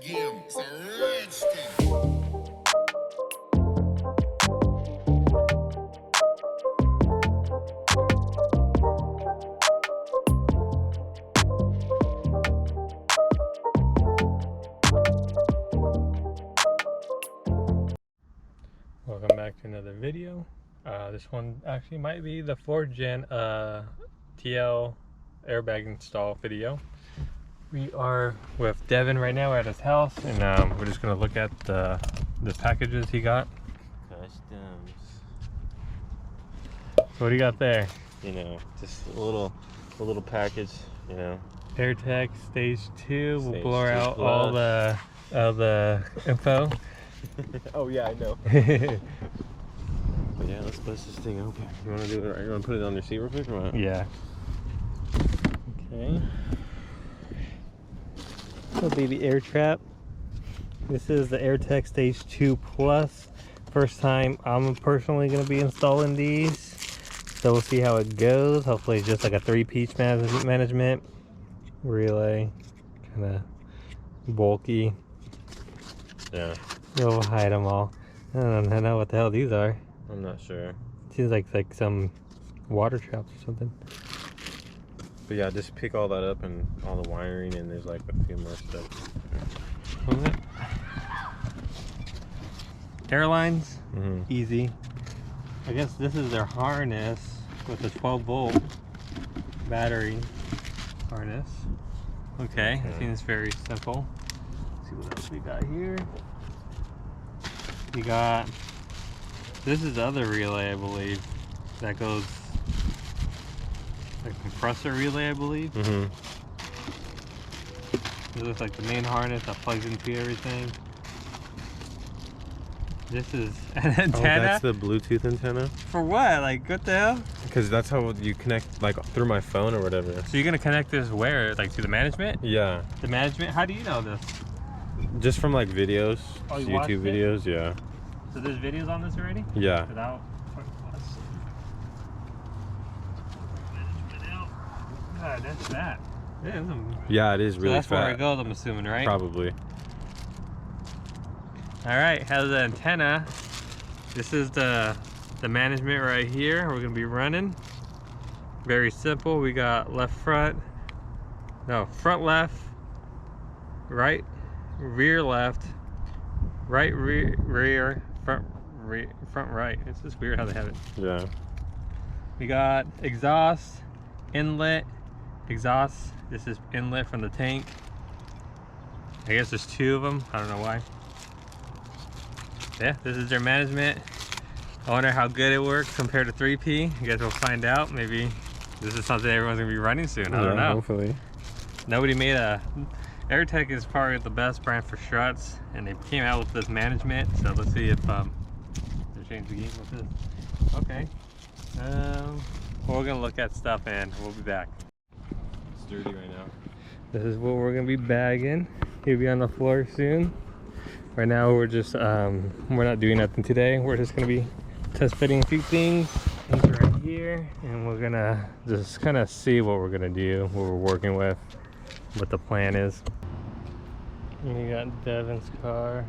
game. It's a rich thing. Welcome back to another video. This one actually might be the 4th gen TL airbag install video. We are with Devin right now. We're at his house, and we're just gonna look at the packages he got. Customs. So what do you got there? You know, just a little package. You know, Airtek Stage 2. We'll Stage blur 2 out plus. all the info. Oh yeah, I know. But yeah, let's bust this thing open. You want to do it? Right? You want to put it on your seat real quick, or what? Yeah. Okay. This will be the air trap. This is the Airtek Stage 2 Plus. First time I'm personally going to be installing these. So we'll see how it goes. Hopefully it's just like a 3-piece management. Relay. Kind of bulky. Yeah. We'll hide them all. I don't know what the hell these are. I'm not sure. Seems like some water traps or something. But yeah, just pick all that up and all the wiring, and there's like a few more stuff. Airlines, Mm-hmm. easy. I guess this is their harness with a 12-volt battery harness. Okay, seems very simple. Let's see what else we got here. We got, this is the other relay, I believe, that goes, like compressor relay, I believe. Mm-hmm. It looks like the main harness that plugs into everything. This is an antenna. Oh, that's the Bluetooth antenna? For what? Like, what the hell? Because that's how you connect, like, through my phone or whatever. So you're gonna connect this where? Like to the management? Yeah. The management? How do you know this? Just from, like, videos. Oh, you watched YouTube it? videos, yeah. So there's videos on this already? Yeah. Without management out. God, that's that. Yeah, it is really that's fat. where it goes, I'm assuming, right? Probably. Alright, has the antenna. This is the management right here. We're gonna be running. Very simple. We got front left, right rear left, right rear, front right. It's just weird how they have it. Yeah. We got exhaust, inlet, exhaust. This is inlet from the tank. I guess there's 2 of them. I don't know why. Yeah, this is their management. I wonder how good it works compared to 3P. You guys will find out. Maybe this is something everyone's gonna be running soon. I don't know. Hopefully. Nobody made Airtek is probably the best brand for struts, and they came out with this management. So let's see if they change the game with this. Okay. Well, we're gonna look at stuff and we'll be back. It's dirty right now. This is what we're gonna be bagging. He'll be on the floor soon. Right now we're just we're not doing nothing today. We're just gonna be test fitting a few things. Things are right here, and we're gonna just kind of see what we're gonna do, what we're working with, what the plan is. We got Devin's car.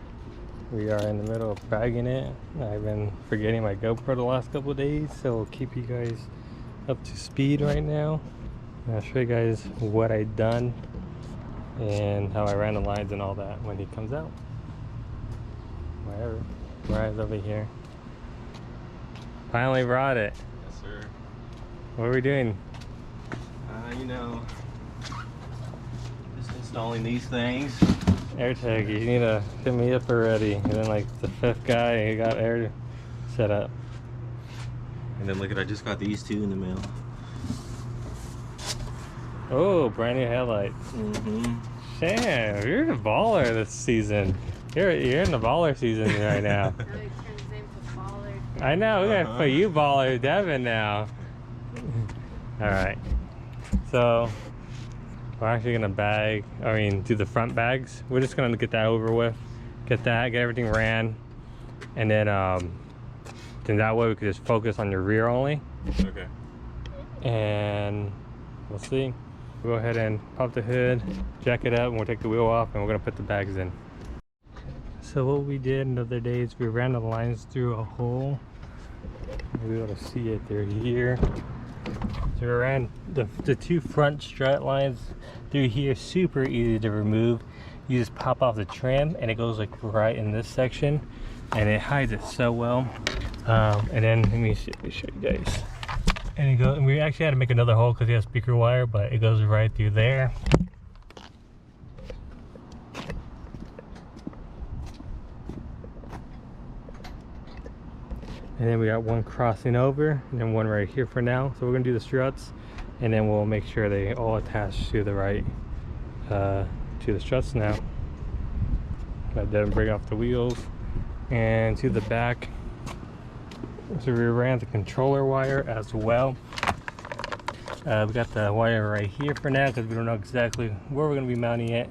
We are in the middle of bagging it. I've been forgetting my GoPro the last couple of days, so we'll keep you guys up to speed right now. I'll show you guys what I done and how I ran the lines and all that when he comes out. Wherever. Right over here. Finally brought it. Yes, sir. What are we doing? You know, just installing these things. Airtek, you need to hit me up already. And then like the 5th guy, he got air set up. And then look at, I just got these 2 in the mail. Oh, brand new headlights. Mm-hmm. Damn, you're a baller this season. You're in the baller season right now. I know, we're gonna put you baller Devin now. Alright. So we're actually gonna do the front bags. We're just gonna get that over with. Get everything ran. And then that way we can just focus on your rear only. Okay. And we'll see. We'll go ahead and pop the hood, jack it up, and we'll take the wheel off, and we're gonna put the bags in. So what we did the other day is we ran the lines through a hole. You'll be able to see it, they're here. So we ran the two front strut lines through here, super easy to remove. You just pop off the trim and it goes like right in this section, and it hides it so well. And then let me show you guys. And we actually had to make another hole because we have speaker wire, but it goes right through there. And then we got one crossing over and then one right here for now. So we're gonna do the struts and then we'll make sure they all attach to the right, to the struts now. That doesn't break off the wheels. And to the back, so we ran the controller wire as well. We got the wire right here for now because we don't know exactly where we're gonna be mounting it.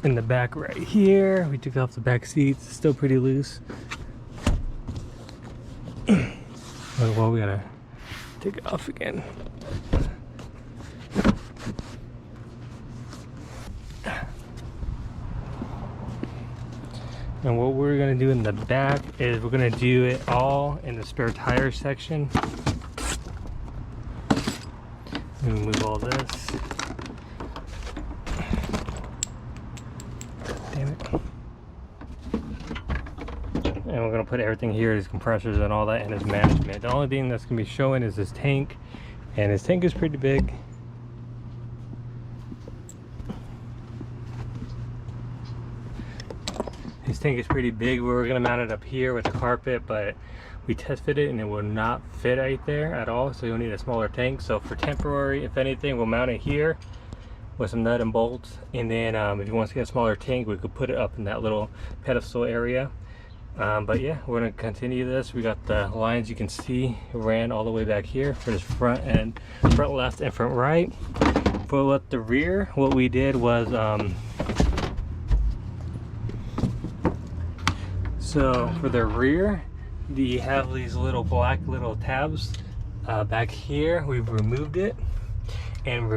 In the back right here, we took off the back seats, still pretty loose. Well, we gotta take it off again. And what we're gonna do in the back is we're gonna do it all in the spare tire section. Remove all this. Damn it. And we're gonna put everything here, his compressors and all that, and his management. The only thing that's gonna be showing is his tank, and his tank is pretty big. His tank is pretty big. We were gonna mount it up here with the carpet, but we test fit it and it will not fit right there at all, so you'll need a smaller tank. So for temporary, if anything, we'll mount it here with some nut and bolts, and then if you want to get a smaller tank, we could put it up in that little pedestal area. But yeah, we're gonna continue this. We got the lines, you can see, ran all the way back here for this front left and front right. For the rear, what we did was so for the rear, you have these little black little tabs back here. We've removed it, and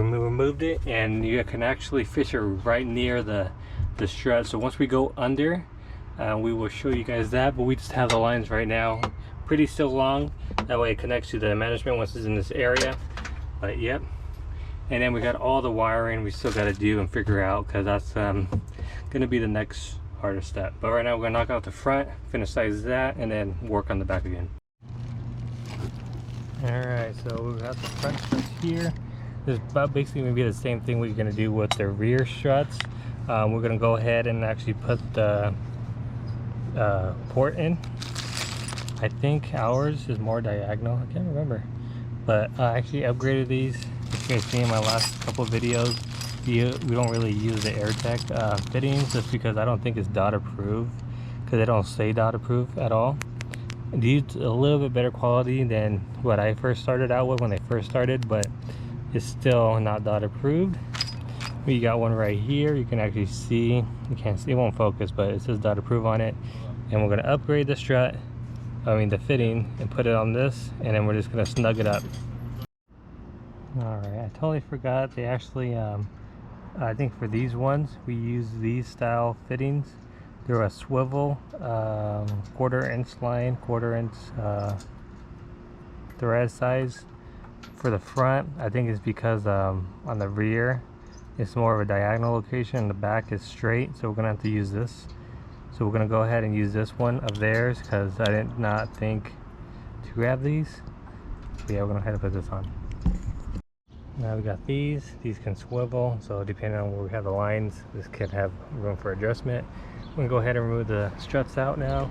and you can actually fish it right near the strut. So once we go under, we will show you guys that, but we just have the lines right now pretty still long. That way it connects to the management once it's in this area. But yep. And then we got all the wiring we still got to do and figure out, because that's gonna be the next hardest step. But right now we're gonna knock out the front, finish size that, and then work on the back again. All right, so we got the front struts here. This is about basically gonna be the same thing we're gonna do with the rear struts. We're gonna go ahead and actually put the port in. I think ours is more diagonal, I can't remember, but I actually upgraded these. As you guys see in my last couple of videos, we don't really use the Airtek fittings just because I don't think it's dot approved, because they don't say dot approved at all. These a little bit better quality than what I first started out with when they first started, but it's still not dot approved. We got one right here, you can actually see, you can't see, it won't focus, but it says dot approved on it. And we're going to upgrade the strut, the fitting, and put it on this, and then we're just going to snug it up. Alright, I totally forgot, they actually I think for these ones we use these style fittings. They're a swivel 1/4 inch line, 1/4 inch thread size. For the front, I think it's because on the rear it's more of a diagonal location and the back is straight, so we're gonna have to use this. So we're gonna go ahead and use this one of theirs because I did not think to grab these. So yeah, we're gonna head to put this on. Now we got these can swivel, so depending on where we have the lines, this can have room for adjustment. We're gonna go ahead and remove the struts out now.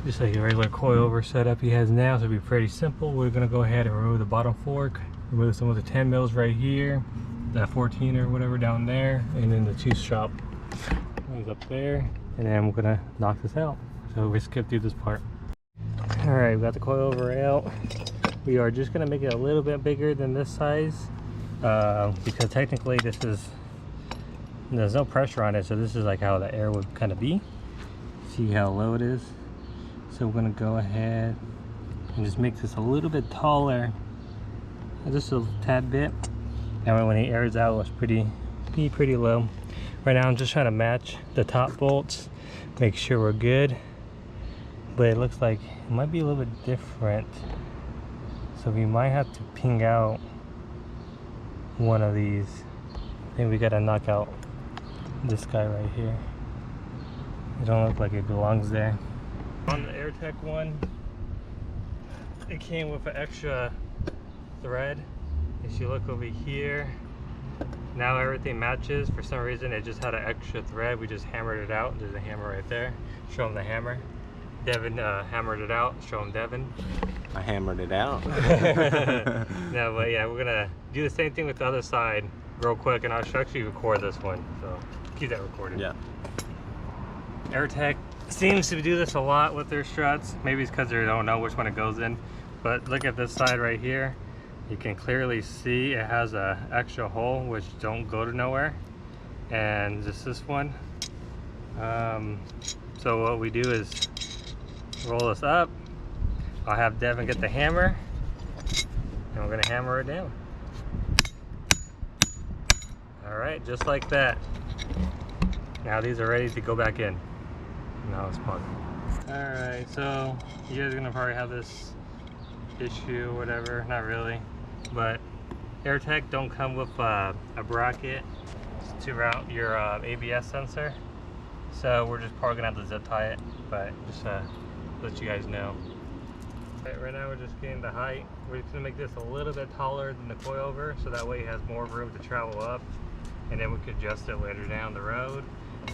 Just like a regular coilover setup he has now, so it'll be pretty simple. We're gonna go ahead and remove the bottom fork, remove some of the 10 mils right here, that 14 or whatever down there, and then the 2 strap ones up there, and then we're gonna knock this out. So we skip through this part. Alright, we got the coilover out. We are just gonna make it a little bit bigger than this size, because technically there's no pressure on it, so this is like how the air would kind of be. See how low it is? So we're gonna go ahead and just make this a little bit taller, just a tad bit. And when it airs out, it's pretty low. Right now I'm just trying to match the top bolts, make sure we're good. But it looks like it might be a little bit different. So we might have to ping out one of these. I think we gotta knock out this guy right here. It don't look like it belongs there. On the Airtek one, it came with an extra thread. If you look over here, now everything matches. For some reason it just had an extra thread. We just hammered it out. There's a hammer right there. Show him the hammer. Devin hammered it out. Show him Devin. I hammered it out. No, but yeah, we're gonna do the same thing with the other side real quick, and I'll actually record this one. So keep that recorded. Yeah. Airtek seems to do this a lot with their struts. Maybe it's because they don't know which one it goes in. But look at this side right here. You can clearly see it has a extra hole which don't go to nowhere. And just this one. So what we do is roll this up. I'll have Devin get the hammer, and we're gonna hammer it down. All right, just like that. Now these are ready to go back in. Now it's fun. All right, so you guys are gonna probably have this issue or whatever. Not really, but Airtek don't come with a bracket to mount your ABS sensor. So we're just probably gonna have to zip tie it, but just let you guys know. Right now we're just getting the height. We're just gonna make this a little bit taller than the coilover, so that way it has more room to travel up, and then we could adjust it later down the road.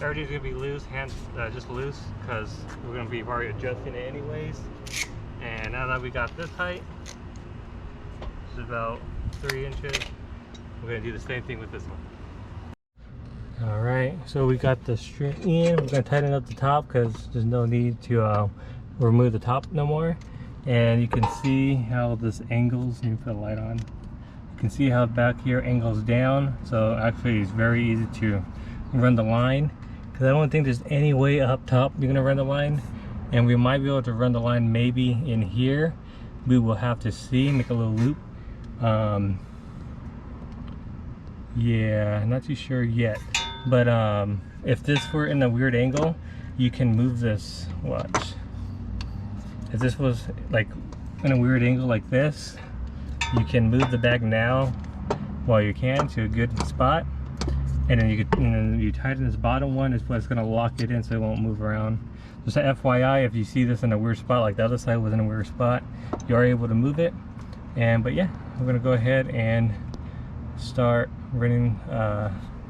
Everything's gonna be loose, just loose, because we're gonna be probably adjusting it anyways. And now that we got this height, which is about 3 inches, we're gonna do the same thing with this one. All right, so we got the string in. We're gonna tighten up the top because there's no need to remove the top no more. And you can see how this angles. Let me put a light on. You can see how back here angles down. So actually it's very easy to run the line, because I don't think there's any way up top you're gonna run the line. And we might be able to run the line maybe in here. We will have to see, make a little loop. Yeah, not too sure yet. But if this were in a weird angle, you can move this. Watch. If this was like in a weird angle like this, you can move the bag now while you can to a good spot, and then you tighten this bottom one is what's going to lock it in so it won't move around. Just a FYI, if you see this in a weird spot, like the other side was in a weird spot, you are able to move it. But yeah, we're going to go ahead and start running,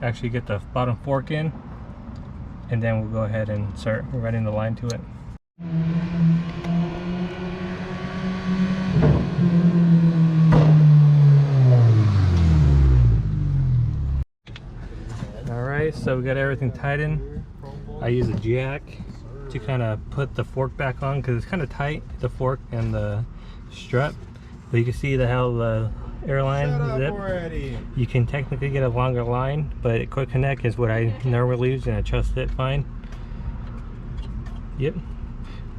actually get the bottom fork in, and then we'll go ahead and start running the line to it. Alright, so we got everything tightened. I use a jack to kind of put the fork back on because it's kind of tight, the fork and the strut. But you can see how the airline zip. You can technically get a longer line, but quick connect is what I normally use, and I trust it fine. Yep.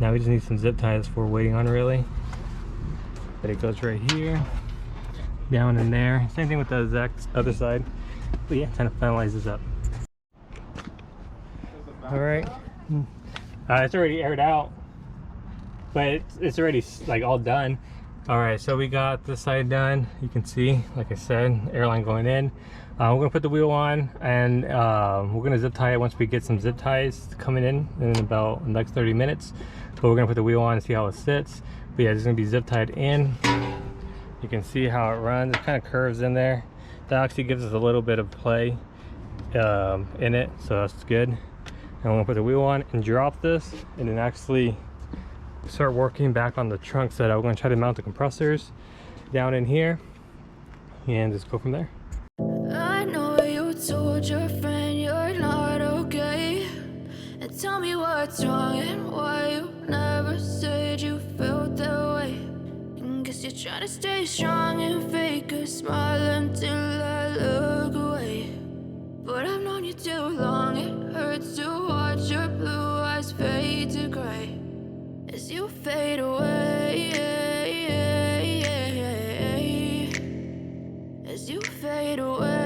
Now we just need some zip ties for waiting on, really. But it goes right here, down in there. Same thing with the exact other side. But yeah, kind of finalizes up. All right, it's already aired out, but it's already like all done. All right, so we got this side done. You can see, like I said, airline going in. We're gonna put the wheel on, and we're gonna zip tie it once we get some zip ties coming in about the next 30 minutes. But we're gonna put the wheel on and see how it sits. But yeah, it's gonna be zip tied in. You can see how it runs. It kind of curves in there. That actually gives us a little bit of play in it, so that's good. And I'm gonna put the wheel on and drop this, and then actually start working back on the trunk setup. We're gonna try to mount the compressors down in here and just go from there. I know you told your friend you're not okay, and tell me what's wrong and why you never said you felt that way. And guess you're trying to stay strong and fake a smile until I look away. But I've known you too long, it hurts to watch your blue eyes skies fade to gray as you fade away, as you fade away.